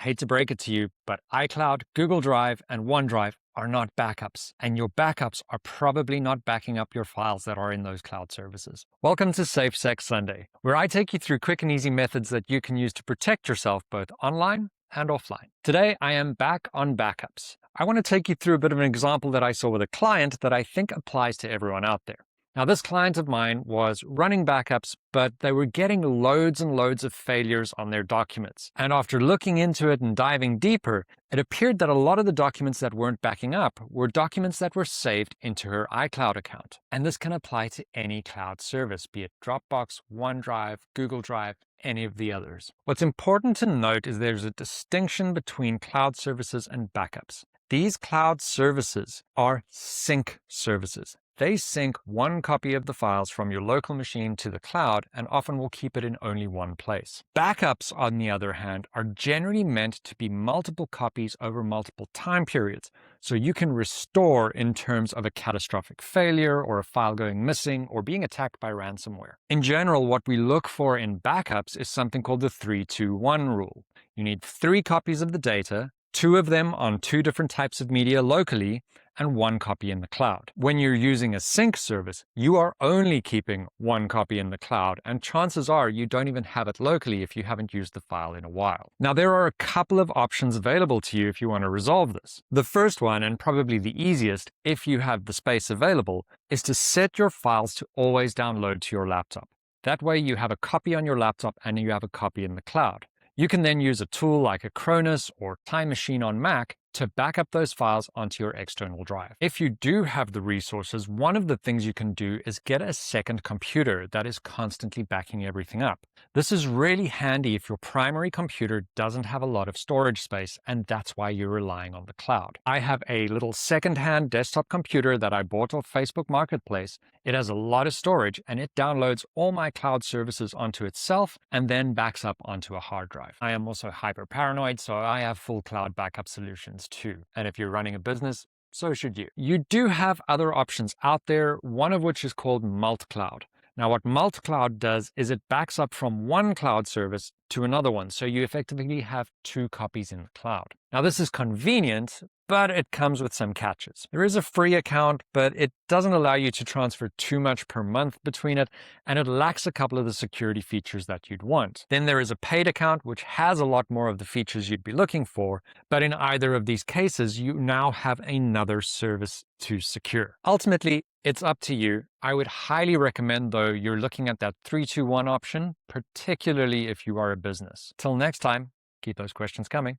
I hate to break it to you, but iCloud, Google Drive, and OneDrive are not backups, and your backups are probably not backing up your files that are in those cloud services. Welcome to SafeSec Sunday, where I take you through quick and easy methods that you can use to protect yourself both online and offline. Today, I am back on backups. I want to take you through a bit of an example that I saw with a client that I think applies to everyone out there. Now, this client of mine was running backups, but they were getting loads and loads of failures on their documents. And after looking into it and diving deeper, it appeared that a lot of the documents that weren't backing up were documents that were saved into her iCloud account. And this can apply to any cloud service, be it Dropbox, OneDrive, Google Drive, any of the others. What's important to note is there's a distinction between cloud services and backups. These cloud services are sync services. They sync one copy of the files from your local machine to the cloud and often will keep it in only one place. Backups, on the other hand, are generally meant to be multiple copies over multiple time periods, so you can restore in terms of a catastrophic failure or a file going missing or being attacked by ransomware. In general, what we look for in backups is something called the 3-2-1 rule. You need 3 copies of the data, 2 of them on 2 different types of media locally, and 1 copy in the cloud. When you're using a sync service, you are only keeping 1 copy in the cloud, and chances are you don't even have it locally if you haven't used the file in a while. Now, there are a couple of options available to you if you want to resolve this. The first one, and probably the easiest, if you have the space available, is to set your files to always download to your laptop. That way you have a copy on your laptop and you have a copy in the cloud. You can then use a tool like Acronis or Time Machine on Mac to back up those files onto your external drive. If you do have the resources, one of the things you can do is get a second computer that is constantly backing everything up. This is really handy if your primary computer doesn't have a lot of storage space, and that's why you're relying on the cloud. I have a little second-hand desktop computer that I bought off Facebook Marketplace. It has a lot of storage, and it downloads all my cloud services onto itself and then backs up onto a hard drive. I am also hyper paranoid, so I have full cloud backup solutions too. And if you're running a business, so should you. You do have other options out there, one of which is called multi-cloud. Now, what multi-cloud does is it backs up from one cloud service to another one, so you effectively have 2 copies in the cloud. Now, this is convenient, but it comes with some catches. There is a free account, but it doesn't allow you to transfer too much per month between it, and it lacks a couple of the security features that you'd want. Then there is a paid account, which has a lot more of the features you'd be looking for, but in either of these cases, you now have another service to secure. Ultimately, it's up to you. I would highly recommend, though, you're looking at that 3-2-1 option, particularly if you are a business. Till next time, keep those questions coming.